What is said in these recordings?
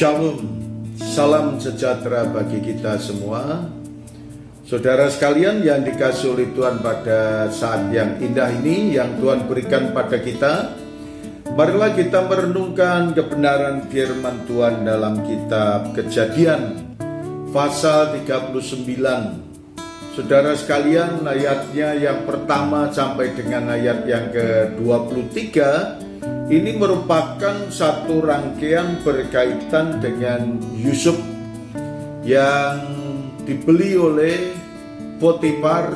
Shalom, salam sejahtera bagi kita semua. Saudara sekalian yang dikasihi oleh Tuhan, pada saat yang indah ini yang Tuhan berikan pada kita, marilah kita merenungkan kebenaran firman Tuhan dalam kitab Kejadian pasal 39. Saudara sekalian, ayatnya yang pertama sampai dengan ayat yang ke-23 ini merupakan satu rangkaian berkaitan dengan Yusuf yang dibeli oleh Potifar.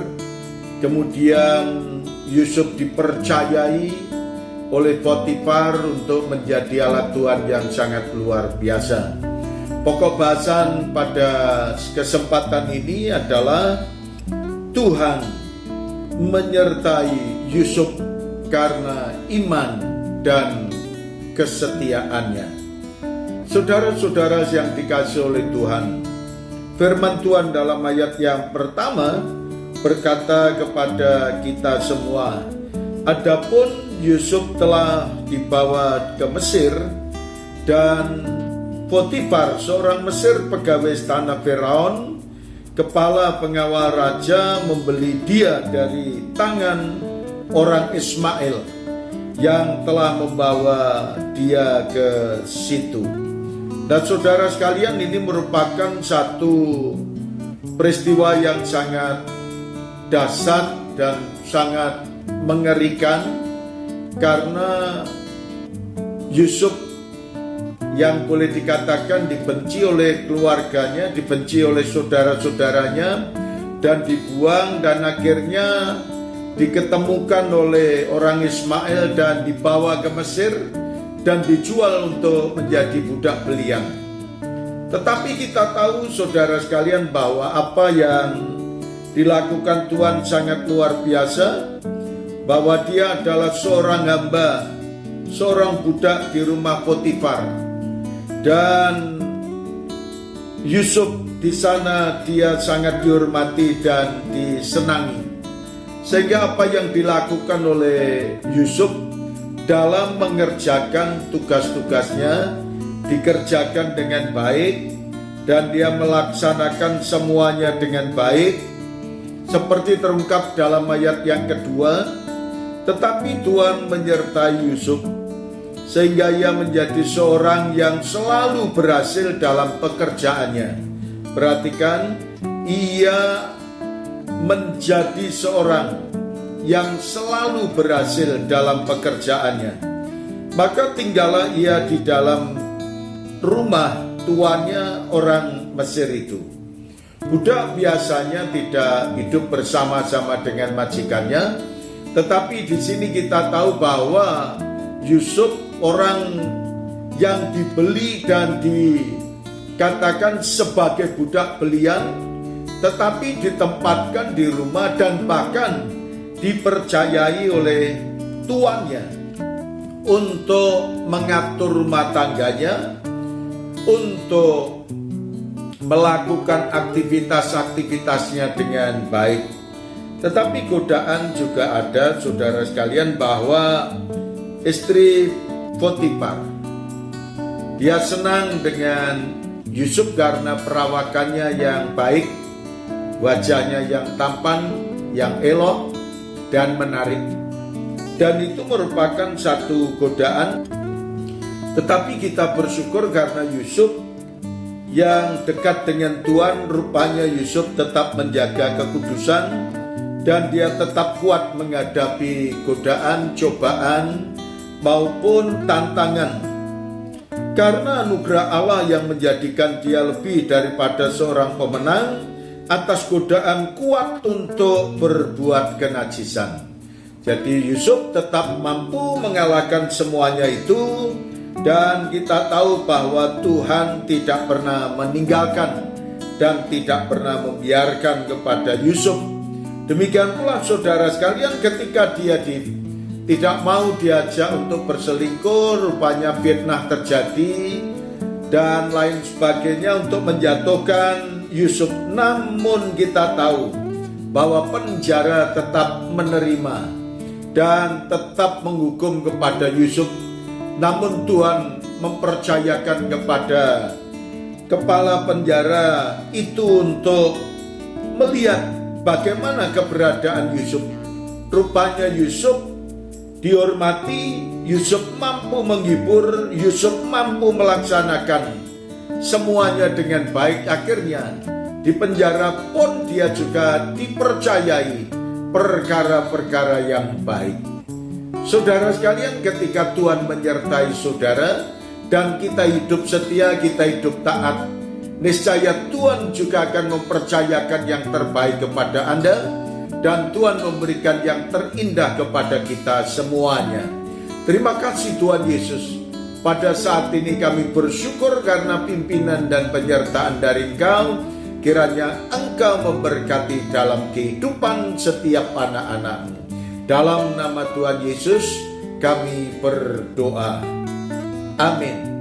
Kemudian Yusuf dipercayai oleh Potifar untuk menjadi alat Tuhan yang sangat luar biasa. Pokok bahasan pada kesempatan ini adalah Tuhan menyertai Yusuf karena iman dan kesetiaannya. Saudara-saudara yang dikasihi oleh Tuhan, firman Tuhan dalam ayat yang pertama berkata kepada kita semua, adapun Yusuf telah dibawa ke Mesir, dan Potifar seorang Mesir pegawai istana Firaun, kepala pengawal raja, membeli dia dari tangan orang Ismail yang telah membawa dia ke situ. Dan saudara sekalian, ini merupakan satu peristiwa yang sangat dahsyat dan sangat mengerikan, karena Yusuf yang boleh dikatakan dibenci oleh keluarganya, dibenci oleh saudara-saudaranya, dan dibuang, dan akhirnya diketemukan oleh orang Ismail dan dibawa ke Mesir dan dijual untuk menjadi budak belian. Tetapi kita tahu, saudara sekalian, bahwa apa yang dilakukan Tuhan sangat luar biasa, bahwa dia adalah seorang hamba, seorang budak di rumah Potifar, dan Yusuf di sana dia sangat dihormati dan disenangi. Sehingga apa yang dilakukan oleh Yusuf dalam mengerjakan tugas-tugasnya dikerjakan dengan baik, dan dia melaksanakan semuanya dengan baik, seperti terungkap dalam ayat yang kedua. Tetapi Tuhan menyertai Yusuf sehingga ia menjadi seorang yang selalu berhasil dalam pekerjaannya. Perhatikan, ia menjadi seorang yang selalu berhasil dalam pekerjaannya. Maka tinggallah ia di dalam rumah tuannya orang Mesir itu. Budak biasanya tidak hidup bersama-sama dengan majikannya, tetapi di sini kita tahu bahwa Yusuf orang yang dibeli dan dikatakan sebagai budak belian, tetapi ditempatkan di rumah dan bahkan dipercayai oleh tuannya untuk mengatur rumah tangganya, untuk melakukan aktivitas-aktivitasnya dengan baik. Tetapi godaan juga ada, saudara sekalian, bahwa istri Potifar, dia senang dengan Yusuf karena perawakannya yang baik, wajahnya yang tampan, yang elok dan menarik. Dan itu merupakan satu godaan. Tetapi kita bersyukur karena Yusuf yang dekat dengan Tuhan, rupanya Yusuf tetap menjaga kekudusan dan dia tetap kuat menghadapi godaan, cobaan maupun tantangan. Karena anugerah Allah yang menjadikan dia lebih daripada seorang pemenang atas godaan kuat untuk berbuat kenajisan. Jadi Yusuf tetap mampu mengalahkan semuanya itu, dan kita tahu bahwa Tuhan tidak pernah meninggalkan dan tidak pernah membiarkan kepada Yusuf. Demikian pula saudara sekalian, ketika dia tidak mau diajak untuk berselingkuh, rupanya fitnah terjadi dan lain sebagainya untuk menjatuhkan Yusuf. Namun kita tahu bahwa penjara tetap menerima dan tetap menghukum kepada Yusuf. Namun Tuhan mempercayakan kepada kepala penjara itu untuk melihat bagaimana keberadaan Yusuf. Rupanya Yusuf dihormati, Yusuf mampu menghibur, Yusuf mampu melaksanakan semuanya dengan baik. Akhirnya di penjara pun dia juga dipercayai perkara-perkara yang baik. Saudara sekalian, ketika Tuhan menyertai saudara dan kita hidup setia, kita hidup taat, niscaya Tuhan juga akan mempercayakan yang terbaik kepada Anda, dan Tuhan memberikan yang terindah kepada kita semuanya. Terima kasih Tuhan Yesus. Pada saat ini kami bersyukur karena pimpinan dan penyertaan dari Engkau. Kiranya Engkau memberkati dalam kehidupan setiap anak-anak-Mu. Dalam nama Tuhan Yesus kami berdoa. Amin.